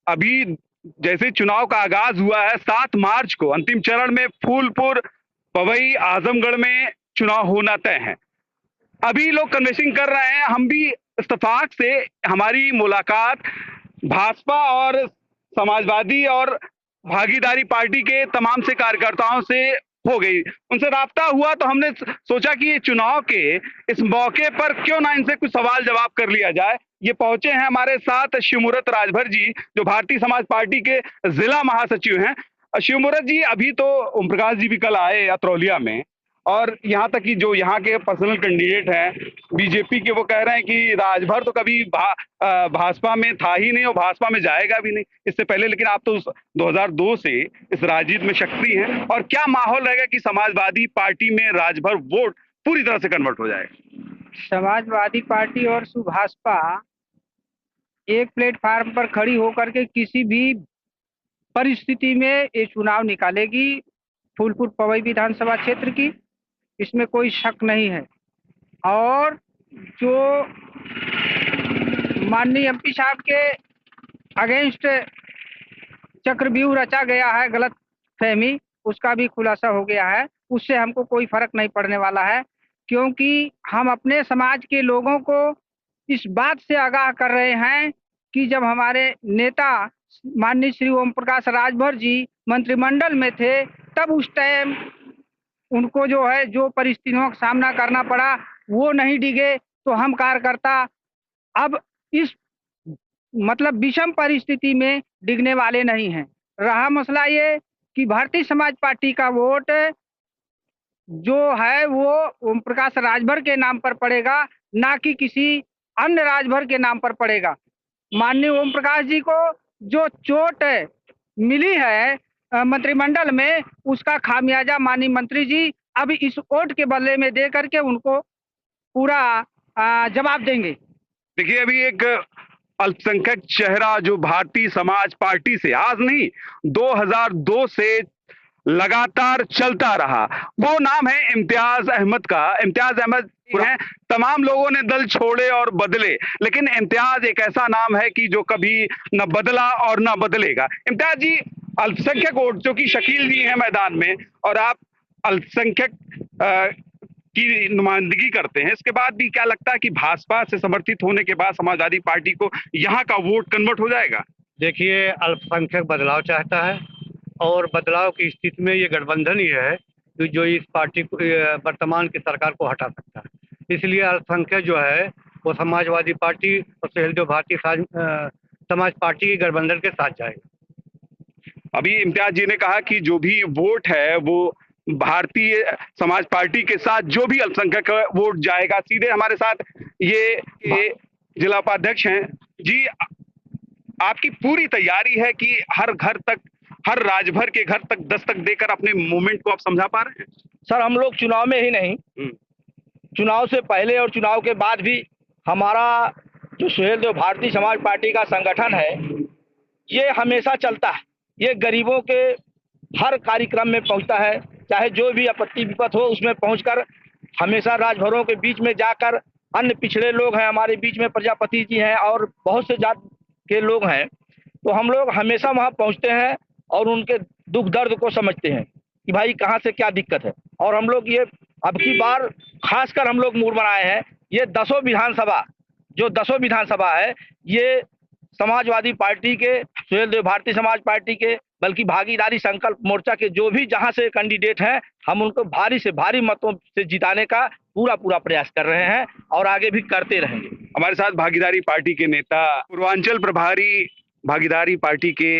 अभी जैसे चुनाव का आगाज हुआ है, 7 मार्च को अंतिम चरण में फूलपुर, पवई, आजमगढ़ में चुनाव होना तय है। अभी लोग कन्वेंसिंग कर रहे हैं, हम भी इत्तेफाक से हमारी मुलाकात भाजपा और समाजवादी और भागीदारी पार्टी के तमाम से कार्यकर्ताओं से हो गई। उनसे राब्ता हुआ तो हमने सोचा कि ये चुनाव के इस मौके पर क्यों ना इनसे कुछ सवाल जवाब कर लिया जाए। ये पहुंचे हैं हमारे साथ शिवमूरत राजभर जी, जो भारतीय समाज पार्टी के जिला महासचिव हैं। शिवमूरत जी, अभी तो ओम प्रकाश जी भी कल आए अतरौलिया में, और यहाँ तक कि जो यहाँ के पर्सनल कैंडिडेट हैं बीजेपी के, वो कह रहे हैं कि राजभर तो कभी भाजपा में था ही नहीं और भाजपा में जाएगा भी नहीं इससे पहले। लेकिन आप तो 2002 से इस राजनीति में सक्रिय हैं, और क्या माहौल रहेगा कि समाजवादी पार्टी में राजभर वोट पूरी तरह से कन्वर्ट हो जाएगा? समाजवादी पार्टी और सुभाषपा एक प्लेटफार्म पर खड़ी होकर के किसी भी परिस्थिति में ये चुनाव निकालेगी फूलपुर पवई विधानसभा क्षेत्र की, इसमें कोई शक नहीं है। और जो माननीय एमपी साहब के अगेंस्ट चक्रव्यूह रचा गया है, गलत फहमी, उसका भी खुलासा हो गया है। उससे हमको कोई फर्क नहीं पड़ने वाला है, क्योंकि हम अपने समाज के लोगों को इस बात से आगाह कर रहे हैं कि जब हमारे नेता माननीय श्री ओम प्रकाश राजभर जी मंत्रिमंडल में थे, तब उस टाइम उनको जो है जो परिस्थितियों का सामना करना पड़ा, वो नहीं डिगे, तो हम कार्यकर्ता अब इस मतलब विषम परिस्थिति में डिगने वाले नहीं हैं। रहा मसला ये कि भारतीय समाज पार्टी का वोट जो है वो ओम प्रकाश राजभर के नाम पर पड़ेगा, ना कि किसी अन्य राजभर के नाम पर पड़ेगा। माननीय ओम प्रकाश जी को जो चोट मिली है मंत्रिमंडल में, उसका खामियाजा माननीय मंत्री जी अब इस वोट के बदले में दे करके उनको पूरा जवाब देंगे। देखिए, अभी एक अल्पसंख्यक चेहरा जो भारतीय समाज पार्टी से आज नहीं 2002 से लगातार चलता रहा, वो नाम है इम्तियाज अहमद का। इम्तियाज अहमद हैं, तमाम लोगों ने दल छोड़े और बदले, लेकिन इम्तियाज एक ऐसा नाम है कि जो कभी न बदला और न बदलेगा। इम्तियाज जी, अल्पसंख्यक वोट जो कि शकील जी हैं मैदान में, और आप अल्पसंख्यक की नुमाइंदगी करते हैं, इसके बाद भी क्या लगता है कि भाजपा से समर्थित होने के बाद समाजवादी पार्टी को यहाँ का वोट कन्वर्ट हो जाएगा? देखिए, अल्पसंख्यक बदलाव चाहता है, और बदलाव की स्थिति में ये गठबंधन ही है कि जो इस पार्टी को वर्तमान की सरकार को हटा सकता है। इसलिए अल्पसंख्यक जो है वो समाजवादी पार्टी और सहलदेव भारतीय समाज पार्टी के गठबंधन के साथ जाएगा। अभी इम्तियाज जी ने कहा कि जो भी वोट है वो भारतीय समाज पार्टी के साथ, जो भी अल्पसंख्यक वोट जाएगा सीधे। हमारे साथ ये जिला उपाध्यक्ष हैं जी, आपकी पूरी तैयारी है कि हर घर तक, हर राजभर के घर तक दस्तक देकर अपने मूवमेंट को आप समझा पा रहे हैं? सर, हम लोग चुनाव में ही नहीं, चुनाव से पहले और चुनाव के बाद भी हमारा जो सहलदेव भारतीय समाज पार्टी का संगठन है, ये हमेशा चलता है। ये गरीबों के हर कार्यक्रम में पहुंचता है, चाहे जो भी आपत्ति विपत हो उसमें पहुंचकर हमेशा राजभरों के बीच में जाकर, अन्य पिछड़े लोग हैं हमारे बीच में, प्रजापति जी हैं और बहुत से जात के लोग हैं, तो हम लोग हमेशा वहां पहुंचते हैं और उनके दुख दर्द को समझते हैं कि भाई कहाँ से क्या दिक्कत है। और हम लोग ये अब की बार खासकर हम लोग मूड बनाए हैं, ये 10 विधानसभा है, ये समाजवादी पार्टी के, सहलदेव भारतीय समाज पार्टी के, बल्कि भागीदारी संकल्प मोर्चा के जो भी जहां से कैंडिडेट हैं, हम उनको भारी से भारी मतों से जिताने का पूरा प्रयास कर रहे हैं और आगे भी करते रहेंगे। हमारे साथ भागीदारी पार्टी के नेता, पूर्वांचल प्रभारी भागीदारी पार्टी के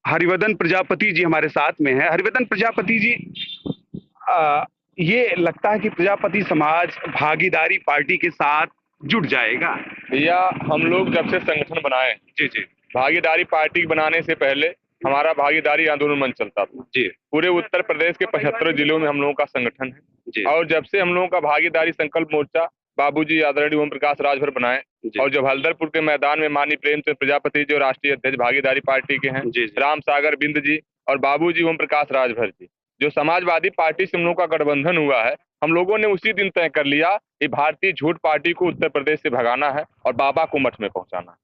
हरिवर्धन प्रजापति जी हमारे साथ में है। हरिवर्धन प्रजापति जी, ये लगता है कि प्रजापति समाज भागीदारी पार्टी के साथ जुट जाएगा? भैया, हम लोग जब से संगठन बनाए, जी, भागीदारी पार्टी बनाने से पहले हमारा भागीदारी आंदोलन मंच चलता था जी। पूरे उत्तर प्रदेश के 75 जिलों में हम लोगों का संगठन है जी। और जब से हम लोगों का भागीदारी संकल्प मोर्चा बाबूजी आदरणीय ओम प्रकाश राजभर बनाए, और जब हल्दरपुर के मैदान में माननीय प्रेमचंद प्रजापति जो राष्ट्रीय अध्यक्ष भागीदारी पार्टी के हैं, राम सागर बिंद जी और बाबूजी ओम प्रकाश राजभर जी, जो समाजवादी पार्टी से हम लोगों का गठबंधन हुआ है, हम लोगों ने उसी दिन तय कर लिया कि भारतीय झूठ पार्टी को उत्तर प्रदेश से भगाना है और बाबा को मठ में पहुंचाना है।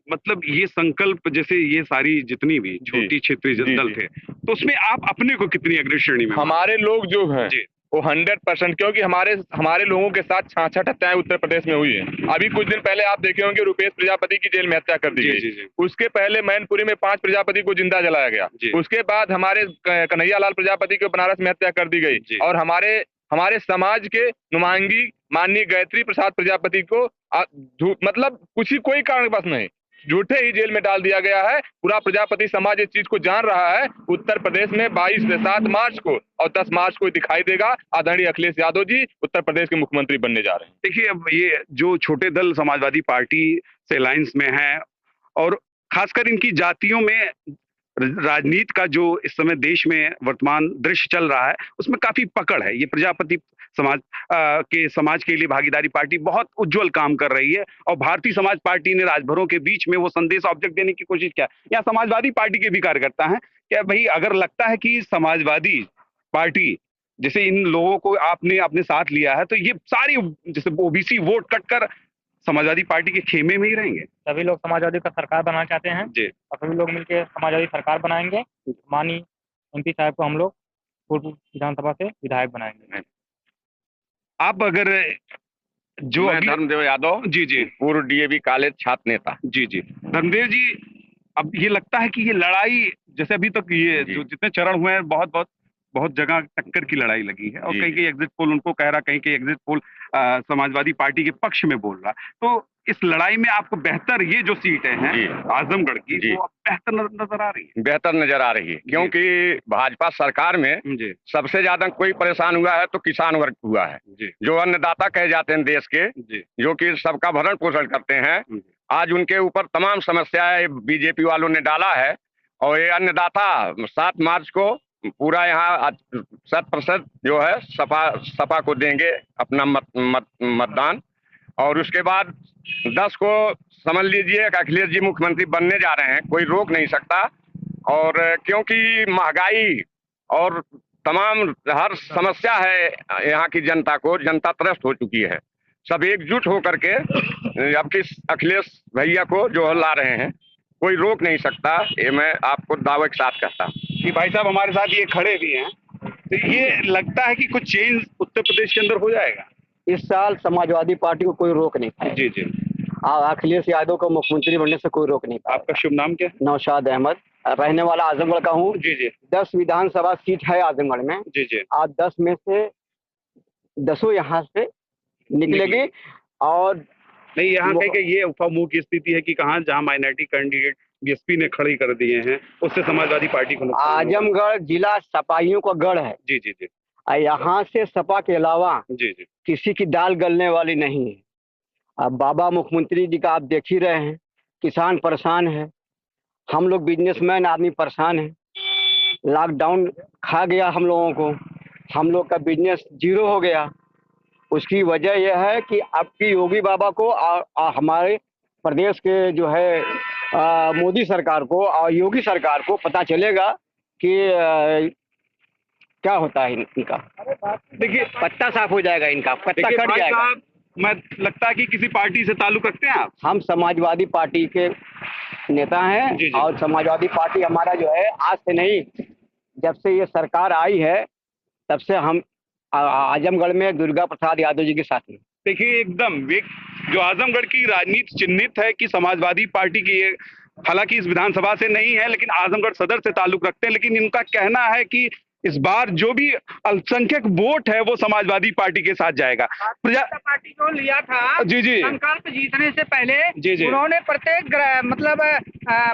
मतलब ये संकल्प, जैसे ये सारी जितनी भी छोटी क्षेत्रीय दल थे, तो उसमें आप अपने को कितनी अग्रणी श्रेणी में? हमारे लोग जो हैं वो 100%, क्योंकि हमारे लोगों के साथ 66 हत्याएं उत्तर प्रदेश में हुई हैं। अभी कुछ दिन पहले आप देखे होंगे रुपेश प्रजापति की जेल में हत्या कर दी गई। उसके पहले मैनपुरी में 5 प्रजापति को जिंदा जलाया गया। उसके बाद हमारे कन्हैया लाल प्रजापति को बनारस में हत्या कर दी गई। और हमारे समाज के नुमाइंदी माननीय गायत्री प्रसाद प्रजापति को मतलब कोई कारणवश नहीं, झूठे ही जेल में डाल दिया गया है। पूरा प्रजापति समाज इस चीज को जान रहा है। उत्तर प्रदेश में 22 से 7 मार्च को और 10 मार्च को दिखाई देगा आदरणीय अखिलेश यादव जी उत्तर प्रदेश के मुख्यमंत्री बनने जा रहे हैं। देखिए, अब ये जो छोटे दल समाजवादी पार्टी से अलायंस में है और खासकर इनकी जातियों में राजनीति का जो इस समय देश में वर्तमान दृश्य चल रहा है, उसमें काफी पकड़ है। ये प्रजापति समाज के लिए भागीदारी पार्टी बहुत उज्जवल काम कर रही है और भारतीय समाज पार्टी ने राजभरों के बीच में वो संदेश ऑब्जेक्ट देने की कोशिश किया। यहाँ समाजवादी पार्टी के भी कार्यकर्ता हैं क्या भाई, अगर लगता है कि समाजवादी पार्टी जैसे इन लोगों को आपने अपने साथ लिया है, तो ये सारी जैसे ओबीसी वोट कटकर समाजवादी पार्टी के खेमे में ही रहेंगे? सभी लोग समाजवादी का सरकार बनाना चाहते हैं जी, और सभी लोग मिलकर समाजवादी सरकार बनाएंगे। माननीय एमपी साहब को हम लोग पूर्व विधानसभा से विधायक बनाएंगे। आप अगर जो धर्मदेव यादव, जी पूर्व डीएवी कॉलेज छात्र नेता। जी धर्मदेव जी, अब ये लगता है कि ये लड़ाई जैसे अभी तक ये जो जितने चरण हुए हैं, बहुत जगह टक्कर की लड़ाई लगी है और कहीं एग्जिट पोल उनको कह रहा, कहीं एग्जिट पोल समाजवादी पार्टी के पक्ष में बोल रहा। तो इस लड़ाई में आपको बेहतर ये जो सीटें हैं आजमगढ़ की, वो बेहतर नजर आ रही है? बेहतर नजर आ रही है, क्योंकि भाजपा सरकार में सबसे ज्यादा कोई परेशान हुआ है तो किसान वर्ग हुआ है, जो अन्नदाता कहे जाते हैं देश के, जो कि सबका भरण पोषण करते हैं। आज उनके ऊपर तमाम समस्याएं बीजेपी वालों ने डाला है और ये अन्नदाता 7 मार्च को पूरा यहाँ 100% जो है सपा को देंगे अपना मतदान। और उसके बाद 10 को समझ लीजिए अखिलेश जी मुख्यमंत्री बनने जा रहे हैं, कोई रोक नहीं सकता। और क्योंकि महंगाई और तमाम हर समस्या है यहाँ की जनता को, जनता त्रस्त हो चुकी है। सब एकजुट होकर के अब की अखिलेश भैया को जो ला रहे हैं, कोई रोक नहीं सकता। ये मैं आपको दावे के साथ कहता हूँ कि भाई साहब हमारे साथ ये खड़े भी हैं, तो ये लगता है कि कुछ चेंज उत्तर प्रदेश के अंदर हो जाएगा इस साल। समाजवादी पार्टी को कोई रोक नहीं पाएगा। जी अखिलेश यादव को मुख्यमंत्री बनने से कोई रोक नहीं पाएगा। आपका शुभ नाम क्या? नौशाद अहमद, रहने वाला आजमगढ़ का हूँ। जी 10 विधानसभा सीट है आजमगढ़ में। जी आज 10 में से 10 यहाँ से निकलेगी। और नहीं, यहाँ कहीं ये उफामुह की स्थिति है कि कहाँ जहाँ माइनॉरिटी कैंडिडेट बीएसपी ने खड़ी कर दिए हैं, उससे समाजवादी पार्टी को आजमगढ़ जिला सपाइयों का गढ़ है। जी यहाँ से सपा के अलावा जी किसी की दाल गलने वाली नहीं है। अब बाबा मुख्यमंत्री जी का आप देख ही रहे हैं, किसान परेशान है, हम लोग बिजनेसमैन आदमी परेशान है। लॉकडाउन खा गया हम लोगों को, हम लोग का बिजनेस जीरो हो गया। उसकी वजह यह है कि आपकी योगी बाबा को हमारे प्रदेश के जो है मोदी सरकार को और योगी सरकार को पता चलेगा कि क्या होता है इनका। देखिए, पत्ता साफ हो जाएगा, इनका पत्ता कट जाएगा। मैं लगता है कि किसी पार्टी से ताल्लुक रखते हैं आप? हम समाजवादी पार्टी के नेता हैं। जी। और समाजवादी पार्टी हमारा जो है आज से नहीं, जब से ये सरकार आई है तब से हम आजमगढ़ में दुर्गा प्रसाद यादव जी के साथ हैं। देखिए, एकदम जो आजमगढ़ की राजनीति चिन्हित है कि समाजवादी पार्टी की, हालांकि इस विधानसभा से नहीं है लेकिन आजमगढ़ सदर से ताल्लुक रखते हैं, लेकिन इनका कहना है कि इस बार जो भी अल्पसंख्यक वोट है वो समाजवादी पार्टी के साथ जाएगा। जनता पार्टी को लिया था जी संकल्प जीतने से पहले। जी उन्होंने प्रत्येक मतलब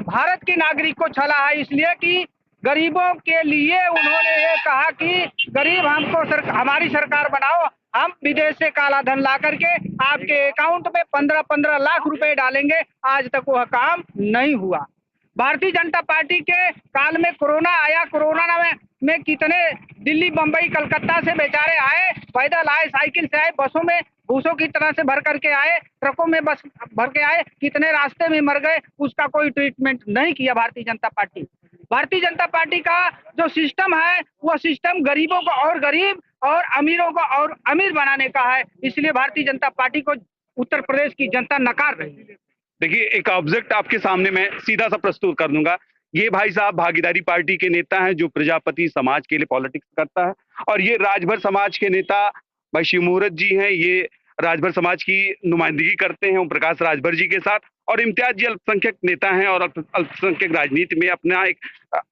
भारत के नागरिक को छला है, इसलिए कि गरीबों के लिए उन्होंने ये कहा कि गरीब हमको हमारी सरकार बनाओ, हम विदेश से काला धन ला करके आपके अकाउंट में 15-15 लाख रुपए डालेंगे। आज तक वह काम नहीं हुआ। भारतीय जनता पार्टी के काल में कोरोना आया, कोरोना में कितने दिल्ली, बंबई, कलकत्ता से बेचारे आए, पैदल आए, साइकिल से आए, बसों में भूसों की तरह से भर करके आए, ट्रकों में बस भर के आए, कितने रास्ते में मर गए, उसका कोई ट्रीटमेंट नहीं किया भारतीय जनता पार्टी। भारतीय जनता पार्टी का जो सिस्टम है वो सिस्टम गरीबों को और गरीब और अमीरों को और अमीर बनाने का है। इसलिए भारतीय जनता पार्टी को उत्तर प्रदेश की जनता नकार रही है। देखिए, एक ऑब्जेक्ट आपके सामने मैं सीधा सा प्रस्तुत कर दूंगा। ये भाई साहब भागीदारी पार्टी के नेता हैं जो प्रजापति समाज के लिए पॉलिटिक्स करता है, और ये राजभर समाज के नेता भाई शिव मुहूर्त जी हैं। ये राजभर समाज की नुमाइंदगी करते हैं ओम प्रकाश राजभर जी के साथ, और इम्तियाज जी अल्पसंख्यक नेता हैं और अल्पसंख्यक राजनीति में अपना एक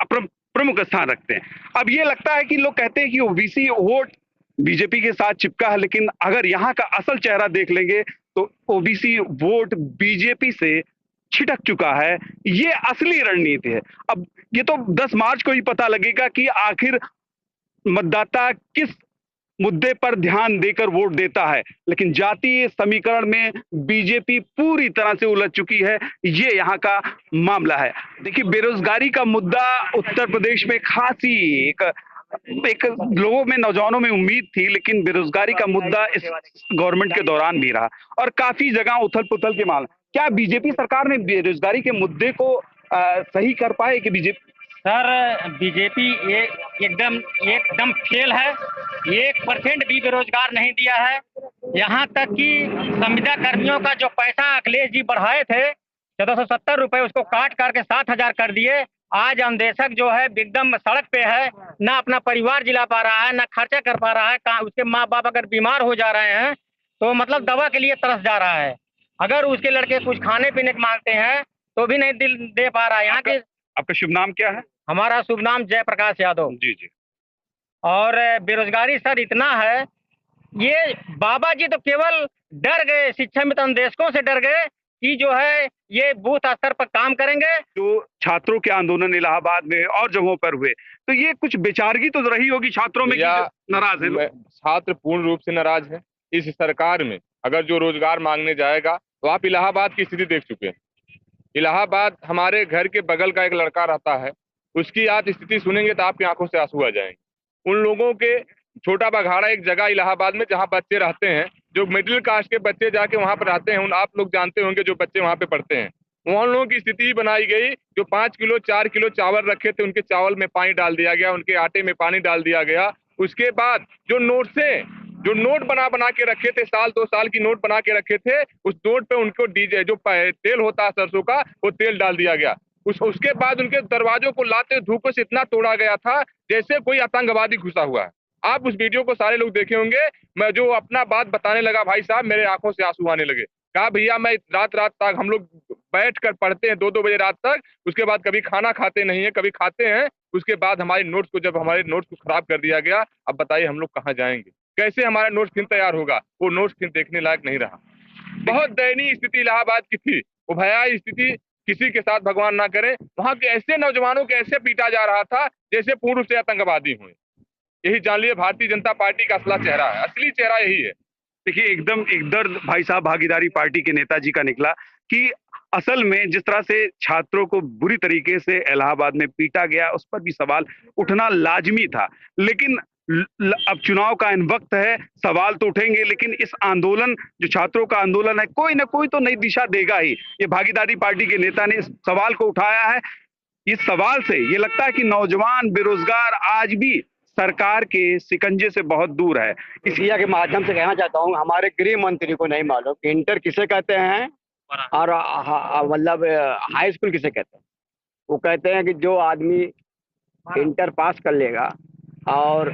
प्रमुख स्थान रखते हैं। अब ये लगता है कि लोग कहते हैं कि ओबीसी वोट बीजेपी के साथ चिपका है, लेकिन अगर यहाँ का असल चेहरा देख लेंगे तो ओबीसी वोट बीजेपी से छिटक चुका है। ये असली रणनीति है। अब ये तो 10 मार्च को ही पता लगेगा कि आखिर मतदाता किस मुद्दे पर ध्यान देकर वोट देता है, लेकिन जातीय समीकरण में बीजेपी पूरी तरह से उलझ चुकी है। ये यहाँ का मामला है। देखिए, बेरोजगारी का मुद्दा उत्तर प्रदेश में खासी एक लोगों में, नौजवानों में उम्मीद थी, लेकिन बेरोजगारी का मुद्दा इस गवर्नमेंट के दौरान भी रहा और काफी जगह उथल पुथल के मामला। क्या बीजेपी सरकार ने बेरोजगारी के मुद्दे को सही कर पाए कि बीजेपी? सर, बीजेपी एकदम फेल है। 1% भी बेरोजगार नहीं दिया है। यहाँ तक कि संविदा कर्मियों का जो पैसा अखिलेश जी बढ़ाए थे 1470 रुपए, उसको काट करके 7000 कर दिए। आज अन्वेषक जो है एकदम सड़क पे है, ना अपना परिवार जिला पा रहा है, ना खर्चा कर पा रहा है। उसके माँ बाप अगर बीमार हो जा रहे हैं तो मतलब दवा के लिए तरस जा रहा है। अगर उसके लड़के कुछ खाने पीने के मांगते हैं तो भी नहीं दिल दे पा रहा है। यहाँ के आपका शुभ नाम क्या है? हमारा शुभ नाम जयप्रकाश यादव। जी जी। और बेरोजगारी सर इतना है, ये बाबा जी तो केवल डर गए, शिक्षा मित्र अन्वेषकों से डर गए कि जो है ये बूथ स्तर पर काम करेंगे। जो छात्रों के आंदोलन इलाहाबाद में और जगहों पर हुए, तो ये कुछ बेचारगी तो रही होगी छात्रों में, नाराज है लोग। छात्र पूर्ण रूप से नाराज है इस सरकार में। अगर जो रोजगार मांगने जाएगा तो आप इलाहाबाद की स्थिति देख चुके हैं। इलाहाबाद, हमारे घर के बगल का एक लड़का रहता है, उसकी आप स्थिति सुनेंगे तो आपकी आंखों से आंसू आ जाएंगे। उन लोगों के छोटा बघाड़ा एक जगह इलाहाबाद में जहां बच्चे रहते हैं, जो मिडिल कास्ट के बच्चे जाके वहां पर रहते हैं, आप लोग जानते होंगे जो बच्चे वहां पे पढ़ते हैं, वहां लोगों की स्थिति बनाई गई। जो 5 किलो 4 किलो चावल रखे थे, उनके चावल में पानी डाल दिया गया, उनके आटे में पानी डाल दिया गया। उसके बाद जो नोट बना के रखे थे, 1-2 साल की नोट बना के रखे थे, उस नोट पे उनको डीजे जो तेल होता है सरसों का, वो तेल डाल दिया गया। उसके बाद उनके दरवाजों को लाते धूपों से इतना तोड़ा गया था जैसे कोई आतंकवादी घुसा हुआ है। आप उस वीडियो को सारे लोग देखे होंगे। मैं जो अपना बात बताने लगा, भाई साहब मेरे आंखों से आंसू आने लगे। कहा भैया, मैं रात तक हम लोग बैठ कर पढ़ते हैं 2-2 बजे रात तक, उसके बाद कभी खाना खाते नहीं है, कभी खाते हैं। उसके बाद हमारे नोट्स को खराब कर दिया गया। अब बताइए हम लोग कहाँ जाएंगे, कैसे हमारा नोट्स फिर तैयार होगा? वो नोट्स फिर देखने लायक नहीं रहा। बहुत दयनीय स्थिति इलाहाबाद की थी, वो भयावह स्थिति। किसी के साथ भगवान ना करे, वहां के ऐसे नौजवानों को ऐसे पीटा जा रहा था जैसे पूर्ण रूप से आतंकवादी हुए। यही जान लिए भारतीय जनता पार्टी का असला चेहरा है, असली चेहरा यही है। देखिए, एकदम एक दर्द भाई साहब भागीदारी पार्टी के नेताजी का निकला कि असल में जिस तरह से छात्रों को बुरी तरीके से इलाहाबाद में पीटा गया, उस पर भी सवाल उठना लाजमी था। लेकिन अब चुनाव का इन वक्त है, सवाल तो उठेंगे, लेकिन इस आंदोलन, जो छात्रों का आंदोलन है, कोई ना कोई तो नई दिशा देगा ही। ये भागीदारी पार्टी के नेता ने इस सवाल को उठाया है। इस सवाल से ये लगता है कि नौजवान बेरोजगार आज भी सरकार के शिकंजे से बहुत दूर है। इस के माध्यम से कहना चाहता हूँ, हमारे गृह मंत्री को नहीं मालूम कि इंटर किसे कहते हैं और मतलब हाई स्कूल किसे कहते हैं। वो कहते हैं कि जो आदमी इंटर पास कर लेगा और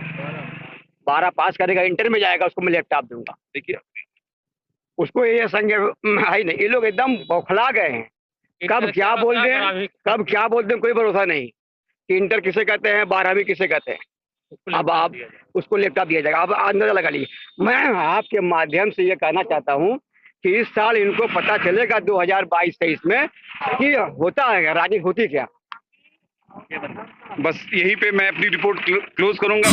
12 पास करेगा, इंटर में जाएगा, उसको मैं लैपटॉप दूंगा। देखिए, उसको ये संज्ञ है ही नहीं। ये लोग एकदम बौखला गए हैं। कब क्या बोल दें कोई भरोसा नहीं कि इंटर किसे कहते हैं, 12वीं किसे कहते हैं। अब आप उसको लैपटॉप दिया जाएगा। अब अंदाजा लगा लीजिए। मैं आपके माध्यम से ये कहना चाहता हूँ कि इस साल इनको पता चलेगा 2022-23 में कि होता है राजनीति होती क्या। बस यहीं पे मैं अपनी रिपोर्ट क्लोज करूंगा।